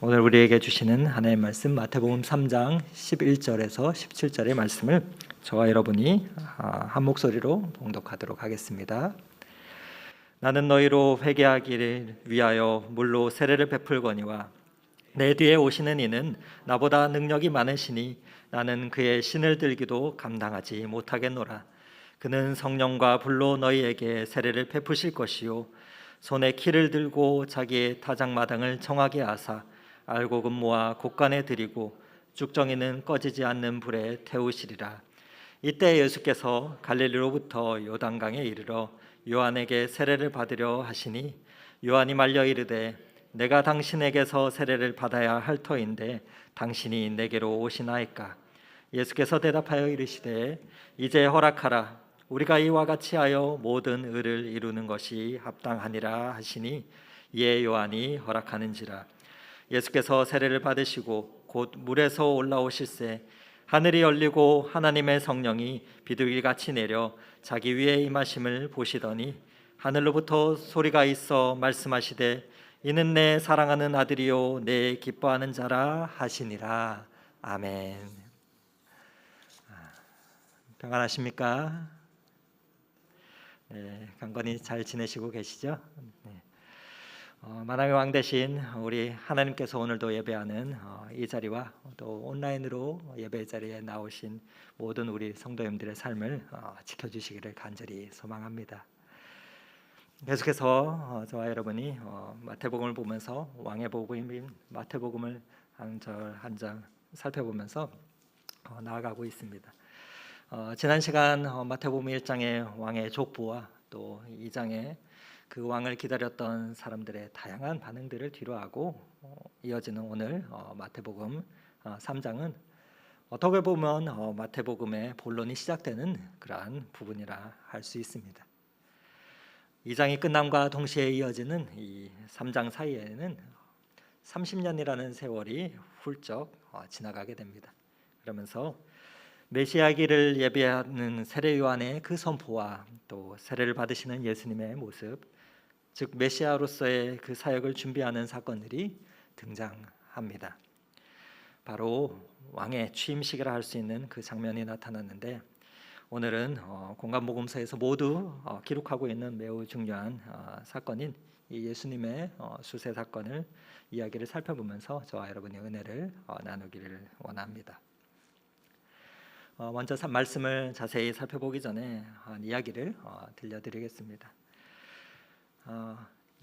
오늘 우리에게 주시는 하나님의 말씀 마태복음 3장 11절에서 17절의 말씀을 저와 여러분이 한 목소리로 봉독하도록 하겠습니다. 나는 너희로 회개하기를 위하여 물로 세례를 베풀거니와 내 뒤에 오시는 이는 나보다 능력이 많으시니 나는 그의 신을 들기도 감당하지 못하겠노라. 그는 성령과 불로 너희에게 세례를 베푸실 것이요 손에 키를 들고 자기의 타작마당을 정하게 하사 알곡은 모아 곳간에 들이고 쭉정이는 꺼지지 않는 불에 태우시리라. 이때 예수께서 갈릴리로부터 요단강에 이르러 요한에게 세례를 받으려 하시니 요한이 말려 이르되 내가 당신에게서 세례를 받아야 할 터인데 당신이 내게로 오시나이까. 예수께서 대답하여 이르시되 이제 허락하라. 우리가 이와 같이 하여 모든 의를 이루는 것이 합당하니라 하시니 이에 요한이 허락하는지라. 예수께서 세례를 받으시고 곧 물에서 올라오실새 하늘이 열리고 하나님의 성령이 비둘기같이 내려 자기 위에 임하심을 보시더니 하늘로부터 소리가 있어 말씀하시되 이는 내 사랑하는 아들이요 내 기뻐하는 자라 하시니라. 아멘. 평안하십니까? 네, 강건히 잘 지내시고 계시죠? 네. 만왕의 왕 되신 우리 하나님께서 오늘도 예배하는 이 자리와 또 온라인으로 예배 자리에 나오신 모든 우리 성도님들의 삶을 지켜주시기를 간절히 소망합니다. 계속해서 저와 여러분이 마태복음을 보면서 왕의 복음인 마태복음을 한 절 한 장 살펴보면서 나아가고 있습니다. 지난 시간 마태복음 1장의 왕의 족보와 또 2장의 그 왕을 기다렸던 사람들의 다양한 반응들을 뒤로하고 이어지는 오늘 마태복음 3장은 어떻게 보면 마태복음의 본론이 시작되는 그러한 부분이라 할 수 있습니다. 2장이 끝남과 동시에 이어지는 이 3장 사이에는 30년이라는 세월이 훌쩍 지나가게 됩니다. 그러면서 메시아기를 예비하는 세례 요한의 그 선포와 또 세례를 받으시는 예수님의 모습, 즉 메시아로서의 그 사역을 준비하는 사건들이 등장합니다. 바로 왕의 취임식이라 할 수 있는 그 장면이 나타났는데 오늘은 공간복음서에서 모두 기록하고 있는 매우 중요한 사건인 이 예수님의 수세 사건을 이야기를 살펴보면서 저와 여러분의 은혜를 나누기를 원합니다. 먼저 말씀을 자세히 살펴보기 전에 한 이야기를 들려드리겠습니다.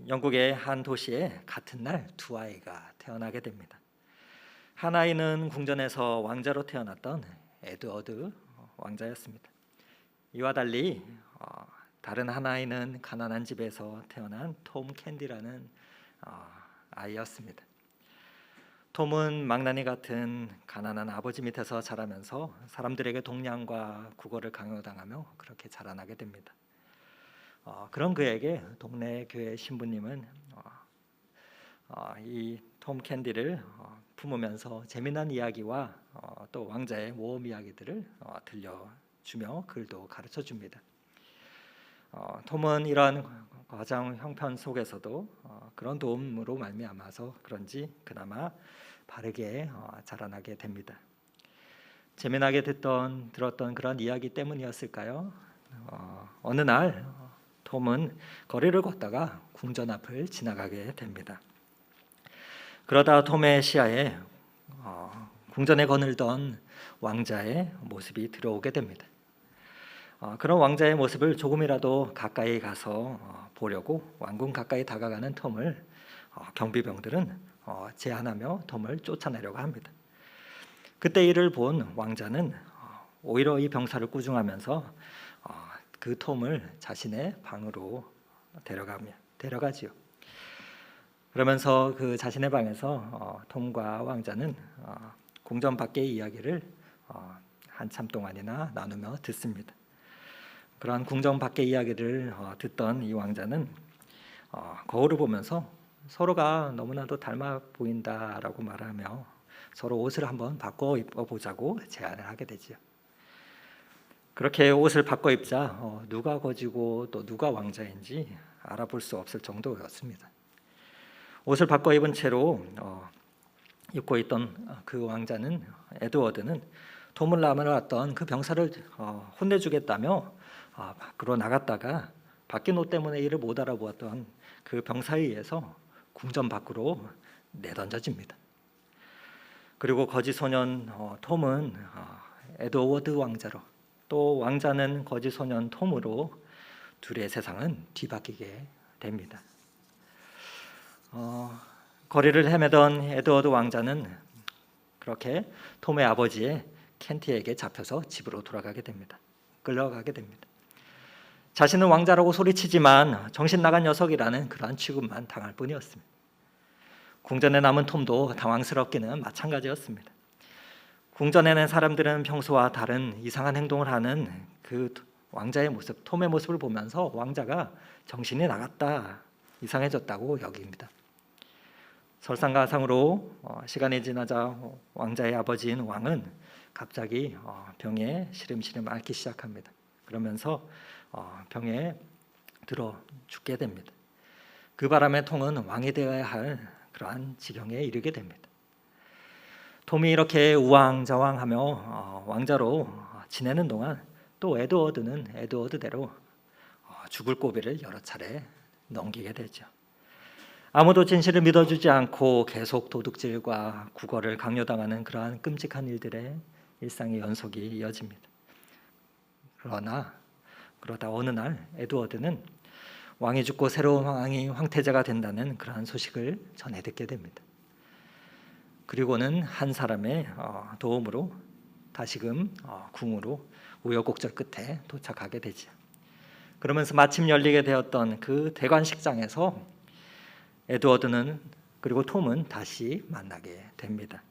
영국의 한 도시에 같은 날 두 아이가 태어나게 됩니다. 한 아이는 궁전에서 왕자로 태어났던 에드워드 왕자였습니다. 이와 달리 다른 한 아이는 가난한 집에서 태어난 톰 캔디라는 아이였습니다. 톰은 망나니 같은 가난한 아버지 밑에서 자라면서 사람들에게 동냥과 국어를 강요당하며 그렇게 자라나게 됩니다. 그런 그에게 동네 교회 신부님은 이 톰 캔디를 품으면서 재미난 이야기와 또 왕자의 모험 이야기들을 들려주며 글도 가르쳐 줍니다. 톰은 이러한 과정 형편 속에서도 그런 도움으로 말미암아서 그런지 그나마 바르게 자라나게 됩니다. 재미나게 들었던 그런 이야기 때문이었을까요? 어느 날 톰은 거리를 걷다가 궁전 앞을 지나가게 됩니다. 그러다 톰의 시야에 궁전에 거늘던 왕자의 모습이 들어오게 됩니다. 그런 왕자의 모습을 조금이라도 가까이 가서 보려고 왕궁 가까이 다가가는 톰을 경비병들은 제한하며 톰을 쫓아내려고 합니다. 그때 이를 본 왕자는 오히려 이 병사를 꾸중하면서 그 톰을 자신의 방으로 데려가지요. 그러면서 그 자신의 방에서 톰과 왕자는 궁전 밖의 이야기를 한참 동안이나 나누며 듣습니다. 그러한 궁전 밖의 이야기를 듣던 이 왕자는 거울을 보면서 서로가 너무나도 닮아 보인다라고 말하며 서로 옷을 한번 바꿔 입어보자고 제안을 하게 되죠. 그렇게 옷을 바꿔 입자 누가 거지고 또 누가 왕자인지 알아볼 수 없을 정도였습니다. 옷을 바꿔 입은 채로 입고 있던 그 왕자는 에드워드는 톰을 남아왔던 그 병사를 혼내주겠다며 밖으로 나갔다가 바뀐 옷 때문에 이를 못 알아보았던 그 병사에 의해서 궁전 밖으로 내던져집니다. 그리고 거짓 소년 톰은 에드워드 왕자로, 또 왕자는 거짓 소년 톰으로 둘의 세상은 뒤바뀌게 됩니다. 거리를 헤매던 에드워드 왕자는 그렇게 톰의 아버지의 켄티에게 잡혀서 집으로 돌아가게 됩니다. 끌려가게 됩니다. 자신은 왕자라고 소리치지만 정신 나간 녀석이라는 그러한 취급만 당할 뿐이었습니다. 궁전에 남은 톰도 당황스럽기는 마찬가지였습니다. 궁전에는 사람들은 평소와 다른 이상한 행동을 하는 그 왕자의 모습, 톰의 모습을 보면서 왕자가 정신이 나갔다, 이상해졌다고 여깁니다. 설상가상으로 시간이 지나자 왕자의 아버지인 왕은 갑자기 병에 시름시름 앓기 시작합니다. 그러면서 병에 들어 죽게 됩니다. 그 바람에 톰은 왕이 되어야 할 그러한 지경에 이르게 됩니다. 톰이 이렇게 우왕좌왕하며 왕자로 지내는 동안 또 에드워드는 에드워드대로 죽을 고비를 여러 차례 넘기게 되죠. 아무도 진실을 믿어주지 않고 계속 도둑질과 구걸을 강요당하는 그러한 끔찍한 일들의 일상의 연속이 이어집니다. 그러다 어느 날 에드워드는 왕이 죽고 새로운 왕이 황태자가 된다는 그러한 소식을 전해 듣게 됩니다. 그리고는 한 사람의 도움으로 다시금 궁으로 우여곡절 끝에 도착하게 되죠. 그러면서 마침 열리게 되었던 그 대관식장에서 에드워드는 그리고 톰은 다시 만나게 됩니다.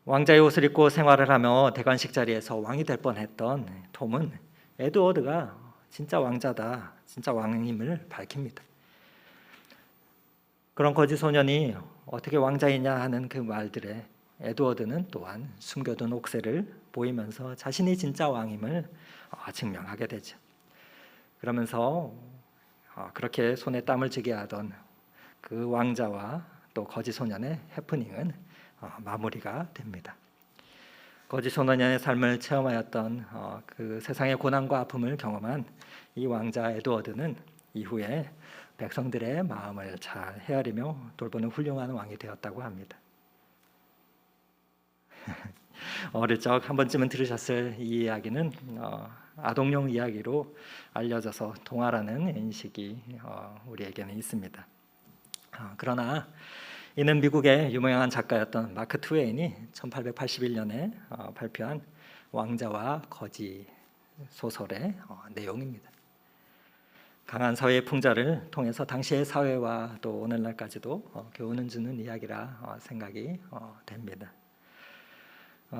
왕자의 옷을 입고 생활을 하며 대관식 자리에서 왕이 될 뻔했던 톰은 에드워드가 진짜 왕자다, 진짜 왕임을 밝힙니다. 그런 거짓 소년이 어떻게 왕자이냐 하는 그 말들에 에드워드는 또한 숨겨둔 옥새를 보이면서 자신이 진짜 왕임을 증명하게 되죠. 그러면서 그렇게 손에 땀을 쥐게 하던 그 왕자와 또 거짓 소년의 해프닝은 마무리가 됩니다. 거짓 소년의 삶을 체험하였던 그 세상의 고난과 아픔을 경험한 이 왕자 에드워드는 이후에 백성들의 마음을 잘 헤아리며 돌보는 훌륭한 왕이 되었다고 합니다. 어릴 적 한 번쯤은 들으셨을 이 이야기는 아동용 이야기로 알려져서 동화라는 인식이 우리에게는 있습니다. 그러나 이는 미국의 유명한 작가였던 마크 트웨인이 1881년에 발표한 왕자와 거지 소설의 내용입니다. 강한 사회의 풍자를 통해서 당시의 사회와 또 오늘날까지도 교훈을 주는 이야기라 생각이 됩니다.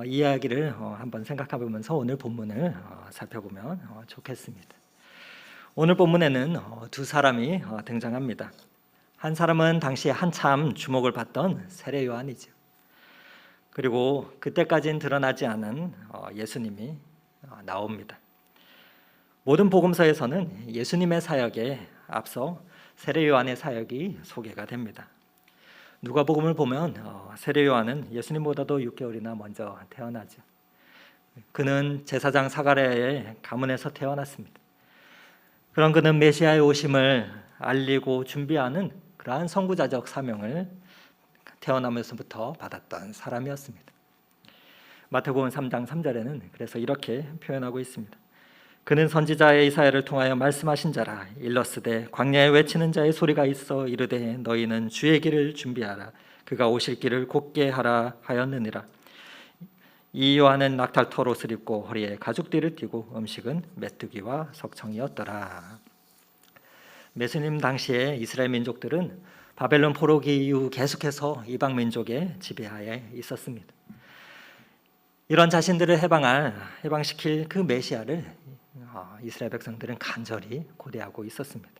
이 이야기를 한번 생각해 보면서 오늘 본문을 살펴보면 좋겠습니다. 오늘 본문에는 두 사람이 등장합니다. 한 사람은 당시에 한참 주목을 받던 세례 요한이죠. 그리고 그때까지는 드러나지 않은 예수님이 나옵니다. 모든 복음서에서는 예수님의 사역에 앞서 세례 요한의 사역이 소개가 됩니다. 누가복음을 보면 세례 요한은 예수님보다도 6개월이나 먼저 태어나죠. 그는 제사장 사가랴의 가문에서 태어났습니다. 그런 그는 메시아의 오심을 알리고 준비하는 그러한 선구자적 사명을 태어나면서부터 받았던 사람이었습니다. 마태복음 3장 3절에는 그래서 이렇게 표현하고 있습니다. 그는 선지자 이사야를 통하여 말씀하신 자라. 일러스되 광야에 외치는 자의 소리가 있어 이르되 너희는 주의 길을 준비하라. 그가 오실 길을 곧게 하라 하였느니라. 이 요한은 낙탈 털옷을 입고 허리에 가죽띠를 띠고 음식은 메뚜기와 석청이었더라. 예수님 당시에 이스라엘 민족들은 바벨론 포로기 이후 계속해서 이방 민족의 지배하에 있었습니다. 이런 자신들을 해방시킬 그 메시아를 이스라엘 백성들은 간절히 고대하고 있었습니다.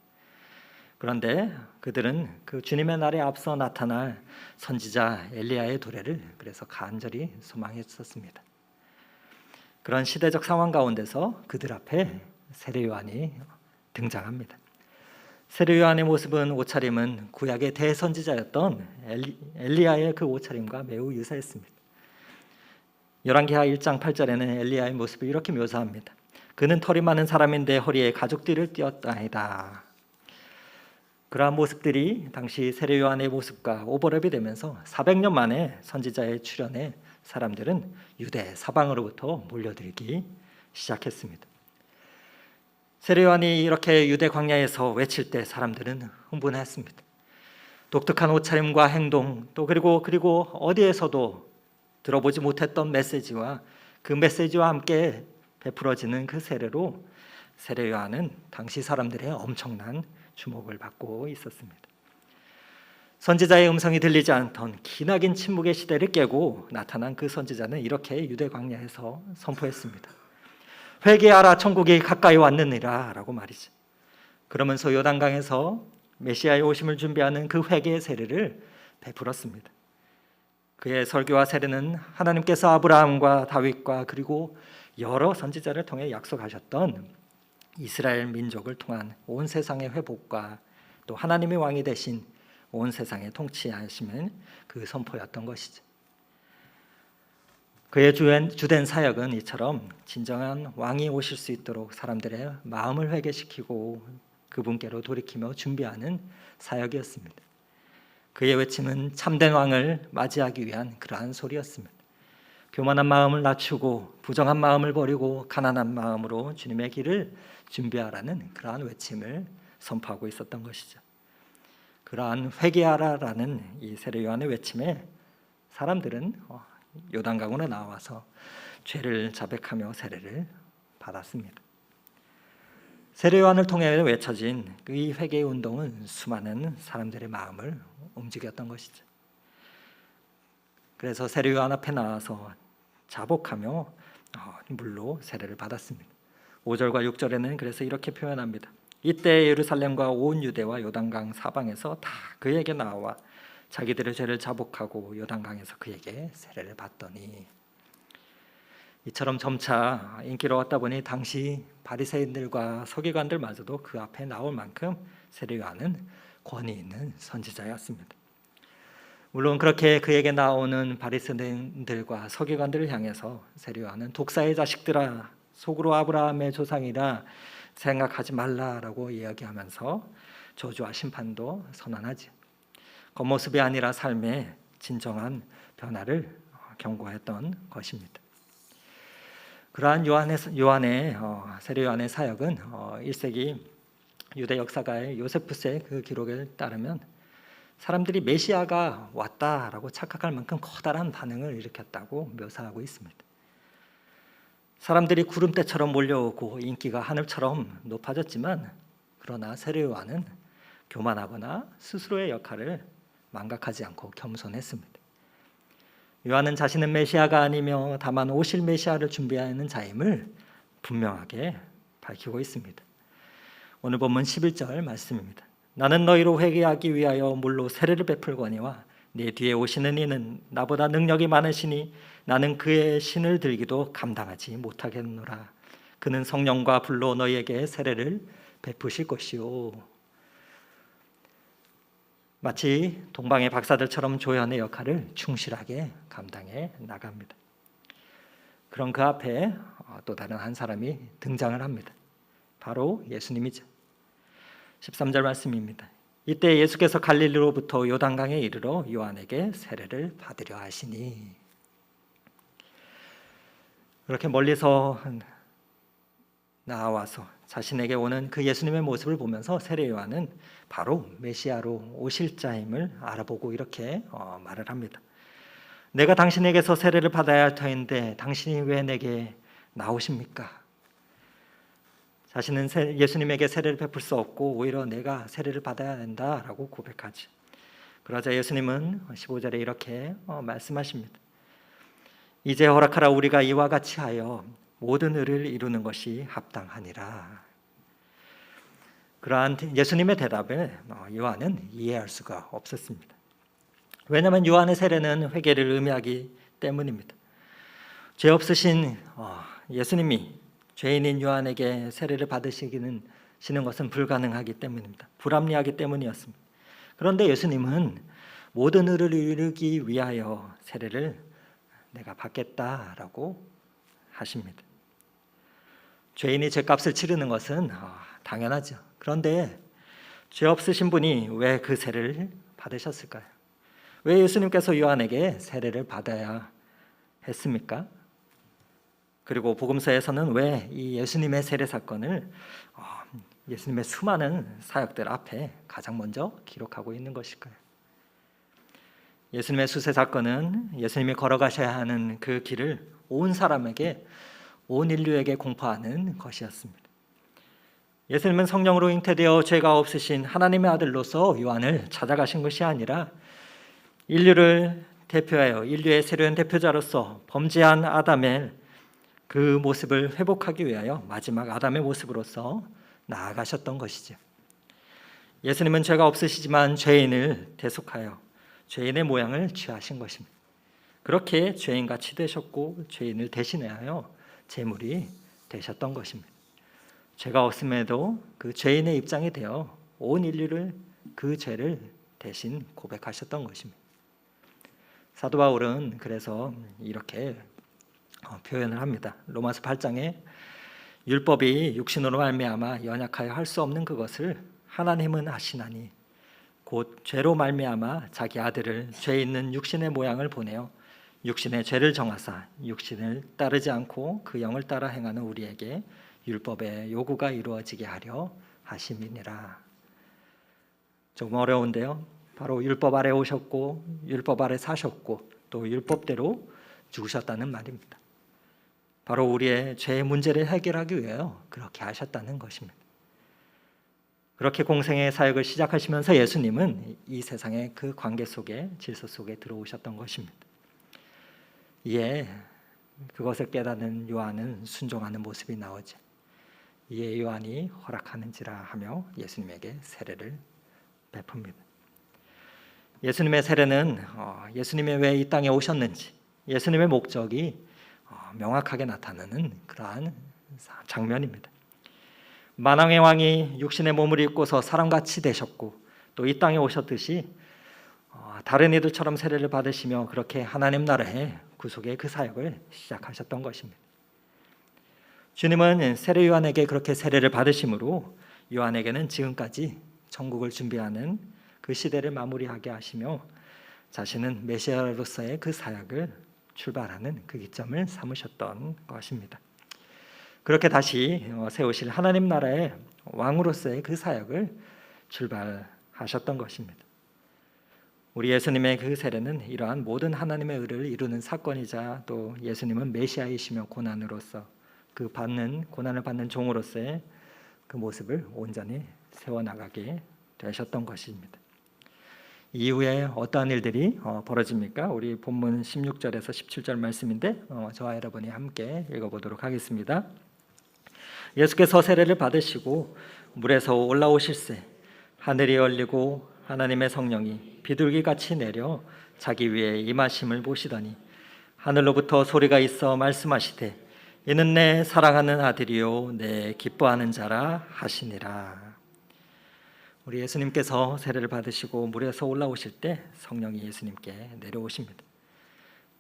그런데 그들은 그 주님의 날에 앞서 나타날 선지자 엘리야의 도래를 그래서 간절히 소망했었습니다. 그런 시대적 상황 가운데서 그들 앞에 세례 요한이 등장합니다. 세례 요한의 모습은 옷차림은 구약의 대선지자였던 엘리야의 그 옷차림과 매우 유사했습니다. 열왕기하 1장 8절에는 엘리야의 모습을 이렇게 묘사합니다. 그는 털이 많은 사람인데 허리에 가죽띠를 띄었다이다. 그러한 모습들이 당시 세례 요한의 모습과 오버랩이 되면서 400년 만에 선지자의 출현에 사람들은 유대 사방으로부터 몰려들기 시작했습니다. 세례 요한이 이렇게 유대 광야에서 외칠 때 사람들은 흥분했습니다. 독특한 옷차림과 행동, 또 그리고 어디에서도 들어보지 못했던 메시지와 그 메시지와 함께 베풀어지는 그 세례로 세례 요한은 당시 사람들의 엄청난 주목을 받고 있었습니다. 선지자의 음성이 들리지 않던 기나긴 침묵의 시대를 깨고 나타난 그 선지자는 이렇게 유대 광야에서 선포했습니다. 회개하라, 천국이 가까이 왔느니라 라고 말이죠. 그러면서 요단강에서 메시아의 오심을 준비하는 그 회개의 세례를 베풀었습니다. 그의 설교와 세례는 하나님께서 아브라함과 다윗과 그리고 여러 선지자를 통해 약속하셨던 이스라엘 민족을 통한 온 세상의 회복과 또 하나님의 왕이 되신 온 세상에 통치하시는 그 선포였던 것이죠. 그의 주된 사역은 이처럼 진정한 왕이 오실 수 있도록 사람들의 마음을 회개시키고 그분께로 돌이키며 준비하는 사역이었습니다. 그의 외침은 참된 왕을 맞이하기 위한 그러한 소리였습니다. 교만한 마음을 낮추고 부정한 마음을 버리고 가난한 마음으로 주님의 길을 준비하라는 그러한 외침을 선포하고 있었던 것이죠. 그러한 회개하라라는 이 세례 요한의 외침에 사람들은 요단강으로 나와서 죄를 자백하며 세례를 받았습니다. 세례 요한을 통해 외쳐진 이 회개의 운동은 수많은 사람들의 마음을 움직였던 것이죠. 그래서 세례 요한 앞에 나와서 자복하며 물로 세례를 받았습니다. 5절과 6절에는 그래서 이렇게 표현합니다. 이때 예루살렘과 온 유대와 요단강 사방에서 다 그에게 나와 자기들의 죄를 자복하고 요단강에서 그에게 세례를 받더니, 이처럼 점차 인기를 얻다 보니 당시 바리새인들과 서기관들마저도 그 앞에 나올 만큼 세례 요한은 권위 있는 선지자였습니다. 물론 그렇게 그에게 나오는 바리새인들과 서기관들을 향해서 세례 요한은 독사의 자식들아, 속으로 아브라함의 조상이라 생각하지 말라라고 이야기하면서 저주와 심판도 선언하지. 겉모습이 아니라 삶의 진정한 변화를 경고했던 것입니다. 그러한 요한의 세례 요한의 사역은 1세기 유대 역사가의 요세푸스의 그 기록에 따르면 사람들이 메시아가 왔다라고 착각할 만큼 커다란 반응을 일으켰다고 묘사하고 있습니다. 사람들이 구름대처럼 몰려오고 인기가 하늘처럼 높아졌지만, 그러나 세례 요한은 교만하거나 스스로의 역할을 망각하지 않고 겸손했습니다. 요한은 자신은 메시아가 아니며 다만 오실 메시아를 준비하는 자임을 분명하게 밝히고 있습니다. 오늘 본문 11절 말씀입니다. 나는 너희로 회개하기 위하여 물로 세례를 베풀거니와 내 뒤에 오시는 이는 나보다 능력이 많으시니 나는 그의 신을 들기도 감당하지 못하겠노라. 그는 성령과 불로 너희에게 세례를 베푸실 것이요. 마치 동방의 박사들처럼 조연의 역할을 충실하게 감당해 나갑니다. 그런 그 앞에 또 다른 한 사람이 등장을 합니다. 바로 예수님이죠. 13절 말씀입니다. 이때 예수께서 갈릴리로부터 요단강에 이르러 요한에게 세례를 받으려 하시니. 그렇게 멀리서 나와서 자신에게 오는 그 예수님의 모습을 보면서 세례 요한은 바로 메시아로 오실 자임을 알아보고 이렇게 말을 합니다. 내가 당신에게서 세례를 받아야 할 터인데 당신이 왜 내게 나오십니까? 자신은 예수님에게 세례를 베풀 수 없고 오히려 내가 세례를 받아야 된다라고 고백하죠. 그러자 예수님은 15절에 이렇게 말씀하십니다. 이제 허락하라. 우리가 이와 같이 하여 모든 의를 이루는 것이 합당하니라. 그러한 예수님의 대답을 요한은 이해할 수가 없었습니다. 왜냐하면 요한의 세례는 회개를 의미하기 때문입니다. 죄 없으신 예수님이 죄인인 요한에게 세례를 받으시기는 것은 불가능하기 때문입니다. 불합리하기 때문이었습니다. 그런데 예수님은 모든 의를 이루기 위하여 세례를 내가 받겠다라고 하십니다. 죄인이 죄값을 치르는 것은 당연하죠. 그런데 죄 없으신 분이 왜 그 세례를 받으셨을까요? 왜 예수님께서 요한에게 세례를 받아야 했습니까? 그리고 복음서에서는 왜 이 예수님의 세례 사건을 예수님의 수많은 사역들 앞에 가장 먼저 기록하고 있는 것일까요? 예수님의 수세 사건은 예수님이 걸어가셔야 하는 그 길을 온 사람에게, 온 인류에게 공포하는 것이었습니다. 예수님은 성령으로 잉태되어 죄가 없으신 하나님의 아들로서 요한을 찾아가신 것이 아니라 인류를 대표하여 인류의 새로운 대표자로서 범죄한 아담의 그 모습을 회복하기 위하여 마지막 아담의 모습으로서 나아가셨던 것이죠. 예수님은 죄가 없으시지만 죄인을 대속하여 죄인의 모양을 취하신 것입니다. 그렇게 죄인같이 되셨고 죄인을 대신하여 제물이 되셨던 것입니다. 죄가 없음에도 그 죄인의 입장이 되어 온 인류를 그 죄를 대신 고백하셨던 것입니다. 사도 바울은 그래서 이렇게 표현을 합니다. 로마서 8장에 율법이 육신으로 말미암아 연약하여 할 수 없는 그것을 하나님은 하시나니 곧 죄로 말미암아 자기 아들을 죄 있는 육신의 모양을 보내어 육신의 죄를 정하사 육신을 따르지 않고 그 영을 따라 행하는 우리에게 율법의 요구가 이루어지게 하려 하심이니라. 조금 어려운데요. 바로 율법 아래 오셨고 율법 아래 사셨고 또 율법대로 죽으셨다는 말입니다. 바로 우리의 죄의 문제를 해결하기 위하여 그렇게 하셨다는 것입니다. 그렇게 공생의 사역을 시작하시면서 예수님은 이 세상의 그 관계 속에, 질서 속에 들어오셨던 것입니다. 이에 그것을 깨닫는 요한은 순종하는 모습이 나오죠. 이에 요한이 허락하는지라 하며 예수님에게 세례를 베풉니다. 예수님의 세례는 예수님이 왜 이 땅에 오셨는지, 예수님의 목적이 명확하게 나타나는 그러한 장면입니다. 만왕의 왕이 육신의 몸을 입고서 사람같이 되셨고 또 이 땅에 오셨듯이 다른 이들처럼 세례를 받으시며 그렇게 하나님 나라의 구속의 그 사역을 시작하셨던 것입니다. 주님은 세례 요한에게 그렇게 세례를 받으심으로 요한에게는 지금까지 천국을 준비하는 그 시대를 마무리하게 하시며 자신은 메시아로서의 그 사역을 출발하는 그 기점을 삼으셨던 것입니다. 그렇게 다시 세우실 하나님 나라의 왕으로서의 그 사역을 출발하셨던 것입니다. 우리 예수님의 그 세례는 이러한 모든 하나님의 의를 이루는 사건이자 또 예수님은 메시아이시며 고난으로서 그 고난을 받는 종으로서의 그 모습을 온전히 세워나가게 되셨던 것입니다. 이후에 어떠한 일들이 벌어집니까? 우리 본문 16절에서 17절 말씀인데 저와 여러분이 함께 읽어보도록 하겠습니다. 예수께서 세례를 받으시고 물에서 올라오실새 하늘이 열리고 하나님의 성령이 비둘기같이 내려 자기 위에 임하심을 보시더니 하늘로부터 소리가 있어 말씀하시되 이는 내 사랑하는 아들이요 내 기뻐하는 자라 하시니라. 우리 예수님께서 세례를 받으시고 물에서 올라오실 때 성령이 예수님께 내려오십니다.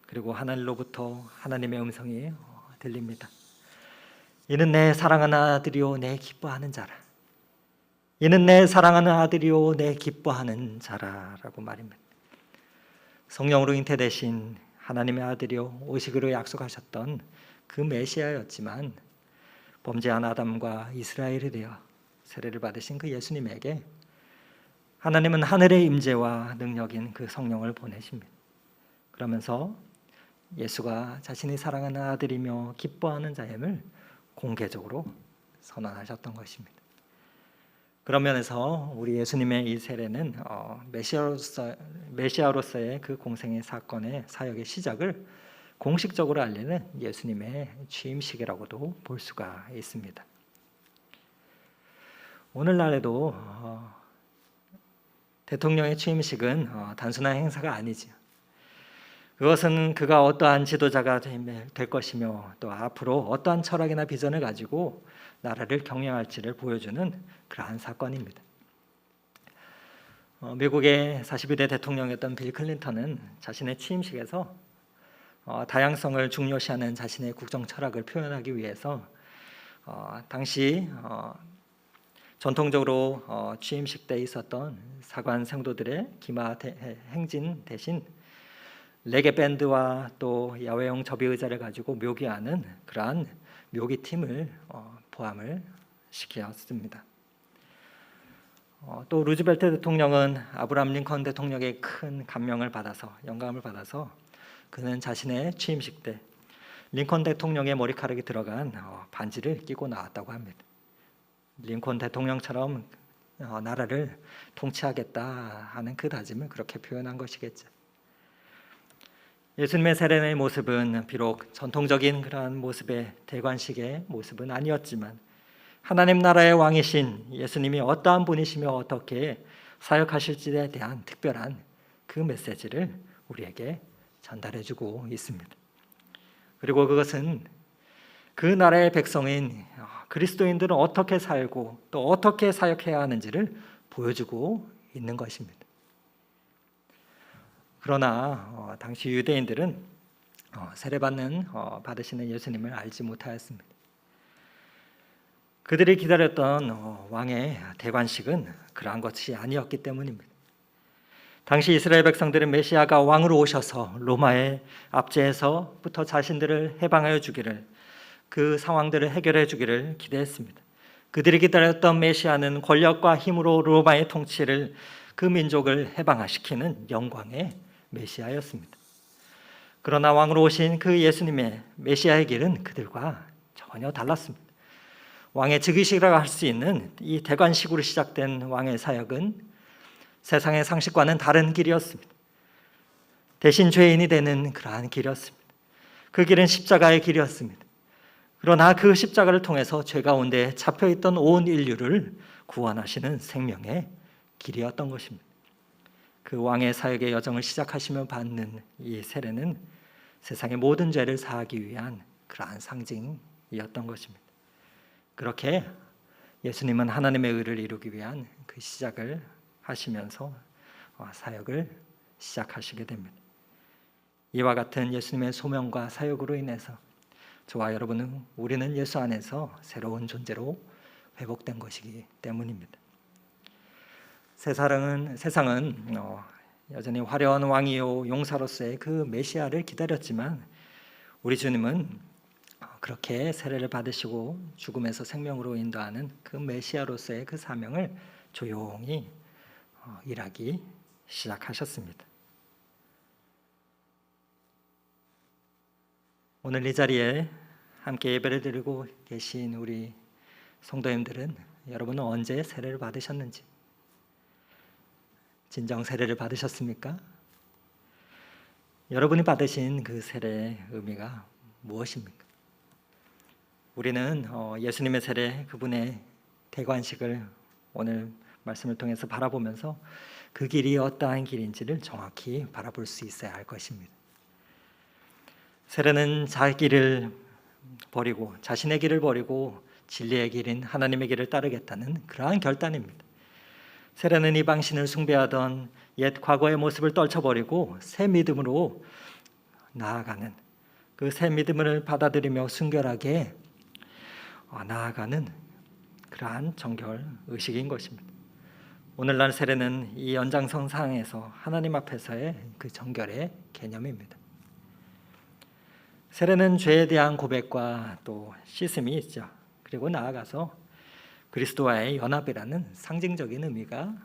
그리고 하늘로부터 하나님의 음성이 들립니다. 이는 내 사랑하는 아들이요 내 기뻐하는 자라. 이는 내 사랑하는 아들이요 내 기뻐하는 자라라고 말입니다. 성령으로 잉태되신 하나님의 아들이요 오시기로 약속하셨던 그 메시아였지만 범죄한 아담과 이스라엘이 되어 세례를 받으신 그 예수님에게 하나님은 하늘의 임재와 능력인 그 성령을 보내십니다. 그러면서 예수가 자신이 사랑하는 아들이며 기뻐하는 자임을 공개적으로 선언하셨던 것입니다. 그런 면에서 우리 예수님의 이 세례는 메시아로서의 그 공생의 사건의 사역의 시작을 공식적으로 알리는 예수님의 취임식이라고도 볼 수가 있습니다. 오늘날에도 대통령의 취임식은 단순한 행사가 아니죠. 그것은 그가 어떠한 지도자가 될 것이며 또 앞으로 어떠한 철학이나 비전을 가지고 나라를 경영할지를 보여주는 그러한 사건입니다. 미국의 42대 대통령이었던 빌 클린턴은 자신의 취임식에서 다양성을 중요시하는 자신의 국정 철학을 표현하기 위해서 당시 전통적으로 취임식 때 있었던 사관 성도들의 기마 행진 대신 레게 밴드와 또 야외용 접이 의자를 가지고 묘기하는 그러한 묘기 팀을 포함을 시켰습니다. 또 루즈벨트 대통령은 아브라함 링컨 대통령의 큰 감명을 받아서 영감을 받아서 그는 자신의 취임식 때 링컨 대통령의 머리카락이 들어간 반지를 끼고 나왔다고 합니다. 링컨 대통령처럼 나라를 통치하겠다 하는 그 다짐을 그렇게 표현한 것이겠죠. 예수님의 세례의 모습은 비록 전통적인 그러한 모습의 대관식의 모습은 아니었지만 하나님 나라의 왕이신 예수님이 어떠한 분이시며 어떻게 사역하실지에 대한 특별한 그 메시지를 우리에게 전달해주고 있습니다. 그리고 그것은 그 나라의 백성인 그리스도인들은 어떻게 살고 또 어떻게 사역해야 하는지를 보여주고 있는 것입니다. 그러나 당시 유대인들은 받으시는 예수님을 알지 못하였습니다. 그들이 기다렸던 왕의 대관식은 그러한 것이 아니었기 때문입니다. 당시 이스라엘 백성들은 메시아가 왕으로 오셔서 로마의 압제에서부터 자신들을 해방하여 주기를, 그 상황들을 해결해 주기를 기대했습니다. 그들이 기다렸던 메시아는 권력과 힘으로 로마의 통치를, 그 민족을 해방시키는 영광의 메시아였습니다. 그러나 왕으로 오신 그 예수님의 메시아의 길은 그들과 전혀 달랐습니다. 왕의 즉위식이라고 할 수 있는 이 대관식으로 시작된 왕의 사역은 세상의 상식과는 다른 길이었습니다. 대신 죄인이 되는 그러한 길이었습니다. 그 길은 십자가의 길이었습니다. 그러나 그 십자가를 통해서 죄 가운데 잡혀있던 온 인류를 구원하시는 생명의 길이었던 것입니다. 그 왕의 사역의 여정을 시작하시며 받는 이 세례는 세상의 모든 죄를 사하기 위한 그러한 상징이었던 것입니다. 그렇게 예수님은 하나님의 의를 이루기 위한 그 시작을 하시면서 사역을 시작하시게 됩니다. 이와 같은 예수님의 소명과 사역으로 인해서 저와 여러분은, 우리는 예수 안에서 새로운 존재로 회복된 것이기 때문입니다. 세상은 여전히 화려한 왕이요 용사로서의 그 메시아를 기다렸지만 우리 주님은 그렇게 세례를 받으시고 죽음에서 생명으로 인도하는 그 메시아로서의 그 사명을 조용히 일하기 시작하셨습니다. 오늘 이 자리에 함께 예배를 드리고 계신 우리 성도님들은 여러분은 언제 세례를 받으셨는지, 진정 세례를 받으셨습니까? 여러분이 받으신 그 세례의 의미가 무엇입니까? 우리는 예수님의 세례, 그분의 대관식을 오늘 말씀을 통해서 바라보면서 그 길이 어떠한 길인지를 정확히 바라볼 수 있어야 할 것입니다. 세례는 자기 길을 버리고, 자신의 길을 버리고 진리의 길인 하나님의 길을 따르겠다는 그러한 결단입니다. 세례는 이방신을 숭배하던 옛 과거의 모습을 떨쳐버리고 새 믿음으로 나아가는, 그 새 믿음을 받아들이며 순결하게 나아가는 그러한 정결 의식인 것입니다. 오늘날 세례는 이 연장선상에서 하나님 앞에서의 그 정결의 개념입니다. 세례는 죄에 대한 고백과 또 씻음이 있죠. 그리고 나아가서 그리스도와의 연합이라는 상징적인 의미가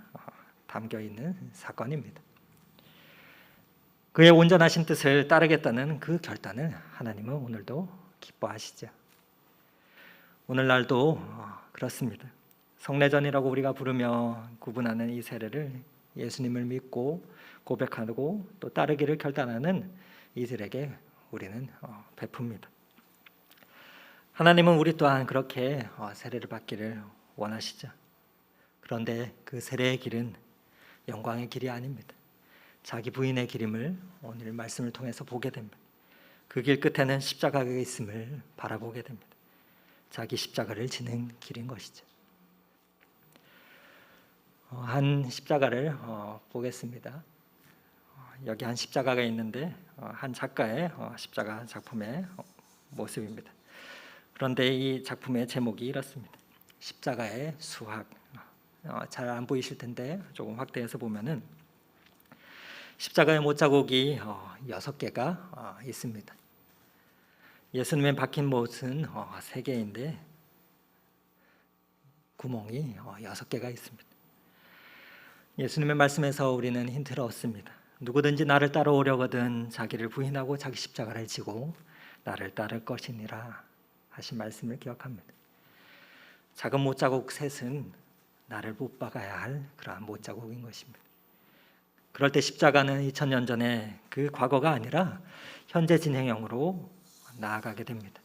담겨 있는 사건입니다. 그의 온전하신 뜻을 따르겠다는 그 결단을 하나님은 오늘도 기뻐하시죠. 오늘날도 그렇습니다. 성례전이라고 우리가 부르며 구분하는 이 세례를 예수님을 믿고 고백하고 또 따르기를 결단하는 이들에게 우리는 베풉니다. 하나님은 우리 또한 그렇게 세례를 받기를 원하시죠. 그런데 그 세례의 길은 영광의 길이 아닙니다. 자기 부인의 길임을 오늘 말씀을 통해서 보게 됩니다. 그 길 끝에는 십자가가 있음을 바라보게 됩니다. 자기 십자가를 지는 길인 것이죠. 한 십자가를 보겠습니다. 여기 한 십자가가 있는데 한 작가의 십자가 작품의 모습입니다. 그런데 이 작품의 제목이 이렇습니다. 십자가의 수학. 잘 안 보이실 텐데 조금 확대해서 보면은 십자가의 못자국이 6개가 있습니다. 예수님의 박힌 못은 3개인데 구멍이 6개가 있습니다. 예수님의 말씀에서 우리는 힌트를 얻습니다. 누구든지 나를 따라오려거든 자기를 부인하고 자기 십자가를 지고 나를 따를 것이니라 하신 말씀을 기억합니다. 작은 못자국 셋은 나를 못 박아야 할 그러한 못자국인 것입니다. 그럴 때 십자가는 2000년 전에 그 과거가 아니라 현재 진행형으로 나아가게 됩니다.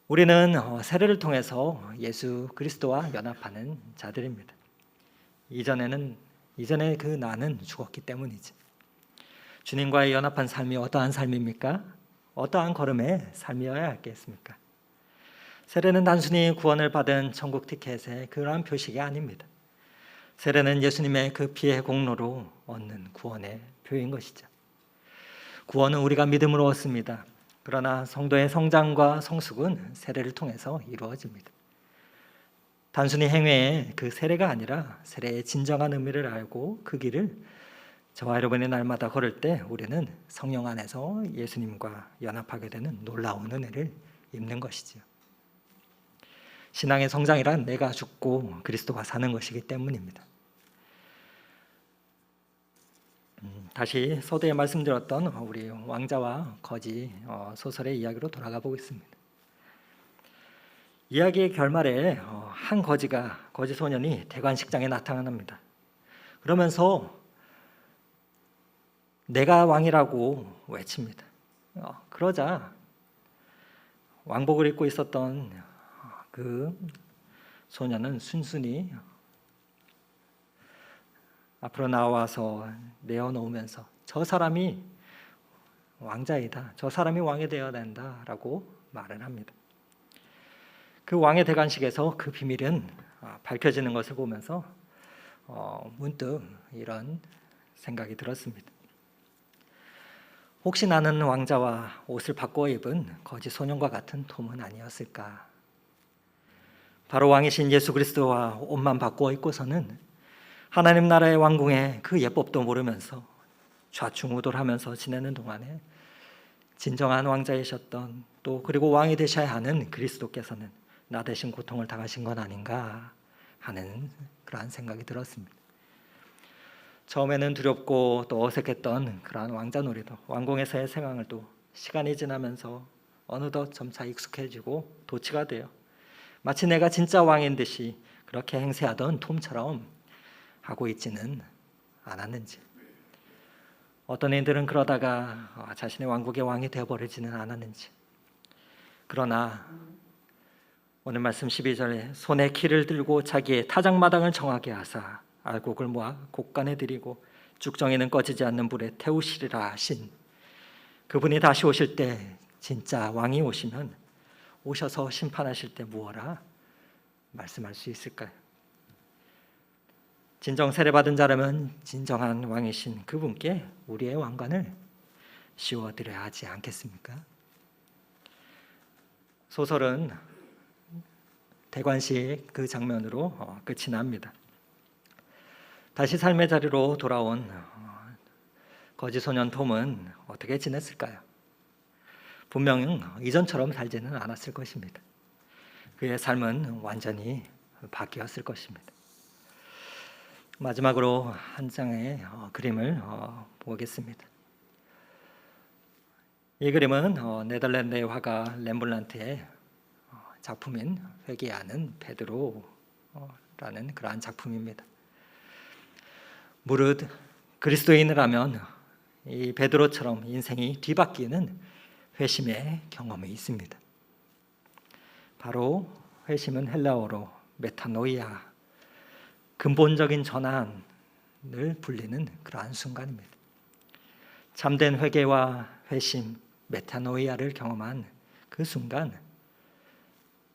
우리는 세례를 통해서 예수 그리스도와 연합하는 자들입니다. 이전에 그 나는 죽었기 때문이지. 주님과의 연합한 삶이 어떠한 삶입니까? 어떠한 걸음의 삶이어야 하겠습니까? 세례는 단순히 구원을 받은 천국 티켓의 그러한 표식이 아닙니다. 세례는 예수님의 그 피의 공로로 얻는 구원의 표인 것이죠. 구원은 우리가 믿음으로 얻습니다. 그러나 성도의 성장과 성숙은 세례를 통해서 이루어집니다. 단순히 행위의 그 세례가 아니라 세례의 진정한 의미를 알고 그 길을 저와 여러분이 날마다 걸을 때 우리는 성령 안에서 예수님과 연합하게 되는 놀라운 은혜를 입는 것이지요. 신앙의 성장이란 내가 죽고 그리스도가 사는 것이기 때문입니다. 다시 서두에 말씀드렸던 우리 왕자와 거지 소설의 이야기로 돌아가 보겠습니다. 이야기의 결말에 한 거지 소년이 대관식장에 나타납니다. 그러면서 내가 왕이라고 외칩니다. 그러자 왕복을 입고 있었던 그 소년은 순순히 앞으로 나와서 내어놓으면서 저 사람이 왕자이다. 저 사람이 왕이 되어야 된다라고 말을 합니다. 그 왕의 대관식에서 그 비밀은 밝혀지는 것을 보면서 문득 이런 생각이 들었습니다. 혹시 나는 왕자와 옷을 바꿔 입은 거지 소년과 같은 톰은 아니었을까? 바로 왕이신 예수 그리스도와 옷만 바꿔 입고서는 하나님 나라의 왕궁에 그 예법도 모르면서 좌충우돌하면서 지내는 동안에 진정한 왕자이셨던 또 그리고 왕이 되셔야 하는 그리스도께서는 나 대신 고통을 당하신 건 아닌가 하는 그러한 생각이 들었습니다. 처음에는 두렵고 또 어색했던 그러한 왕자놀이도 왕궁에서의 생활을 또 시간이 지나면서 어느덧 점차 익숙해지고 도취가 돼요. 마치 내가 진짜 왕인 듯이 그렇게 행세하던 톰처럼 하고 있지는 않았는지, 어떤 이들은 그러다가 자신의 왕국의 왕이 되어버리지는 않았는지. 그러나 오늘 말씀 12절에 손에 키를 들고 자기의 타작마당을 정하게 하사 알곡을 모아 곡간에 들이고 쭉정이는 꺼지지 않는 불에 태우시리라 하신 그분이 다시 오실 때, 진짜 왕이 오시면 오셔서 심판하실 때 무엇라 말씀할 수 있을까요? 진정 세례받은 자라면 진정한 왕이신 그분께 우리의 왕관을 씌워드려야 하지 않겠습니까? 소설은 대관식 그 장면으로 끝이 납니다. 다시 삶의 자리로 돌아온 거지 소년 톰은 어떻게 지냈을까요? 분명 이전처럼 살지는 않았을 것입니다. 그의 삶은 완전히 바뀌었을 것입니다. 마지막으로 한 장의 그림을 보겠습니다. 이 그림은 네덜란드의 화가 렘블란트의 작품인 회개하는 베드로라는 그러한 작품입니다. 무릇 그리스도인이라면 이 베드로처럼 인생이 뒤바뀌는 회심의 경험이 있습니다. 바로 회심은 헬라어로 메타노이아, 근본적인 전환, 불리는 그러한 순간입니다. 참된 회개와 회심, 메타노이아를 경험한 그 순간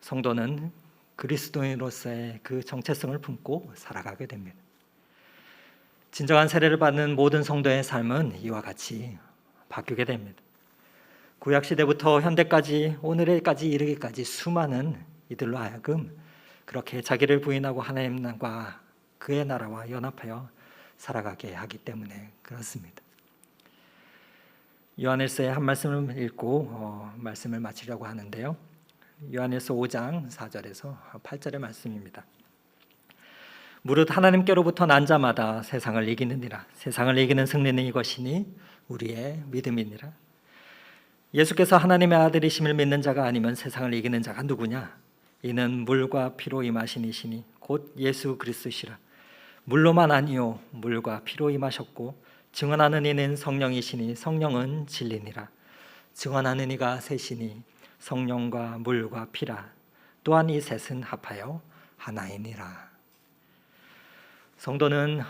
성도는 그리스도인으로서의 그 정체성을 품고 살아가게 됩니다. 진정한 세례를 받는 모든 성도의 삶은 이와 같이 바뀌게 됩니다. 구약시대부터 현대까지 오늘에까지 이르기까지 수많은 이들로 하여금 그렇게 자기를 부인하고 하나님과 그의 나라와 연합하여 살아가게 하기 때문에 그렇습니다. 요한일서의 한 말씀을 읽고 말씀을 마치려고 하는데요. 요한일서 5장 4절에서 8절의 말씀입니다. 무릇 하나님께로부터 난 자마다 세상을 이기느니라. 세상을 이기는 승리는 이것이니 우리의 믿음이니라. 예수께서 하나님의 아들이심을 믿는 자가 아니면 세상을 이기는 자가 누구냐? 이는 물과 피로 임하신 이시니 곧 예수 그리스도시라. 물로만 아니요 물과 피로 임하셨고 증언하는 이는 성령이시니 성령은 진리니라. 증언하는 이가 셋이니 성령과 물과 피라. 또한 이 셋은 합하여 하나이니라. 성도는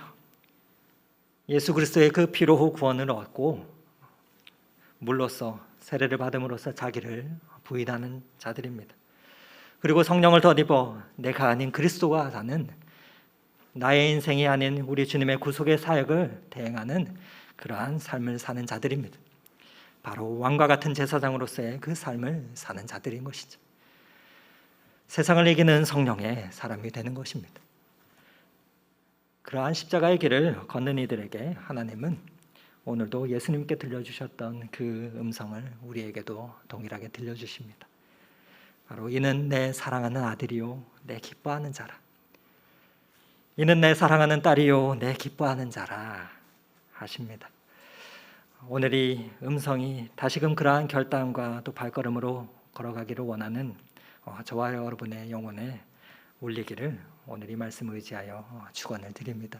예수 그리스도의 그 피로 구원을 얻고 물로써 세례를 받음으로써 자기를 부인하는 자들입니다. 그리고 성령을 덧입어 내가 아닌 그리스도가 사는 나의 인생이 아닌 우리 주님의 구속의 사역을 대행하는 그러한 삶을 사는 자들입니다. 바로 왕과 같은 제사장으로서의 그 삶을 사는 자들인 것이죠. 세상을 이기는 성령의 사람이 되는 것입니다. 그러한 십자가의 길을 걷는 이들에게 하나님은 오늘도 예수님께 들려주셨던 그 음성을 우리에게도 동일하게 들려주십니다. 바로 이는 내 사랑하는 아들이요 내 기뻐하는 자라. 이는 내 사랑하는 딸이요 내 기뻐하는 자라 하십니다. 오늘 이 음성이 다시금 그러한 결단과 또 발걸음으로 걸어가기를 원하는 저와 여러분의 영혼에 울리기를 오늘 이 말씀을 의지하여 축원을 드립니다.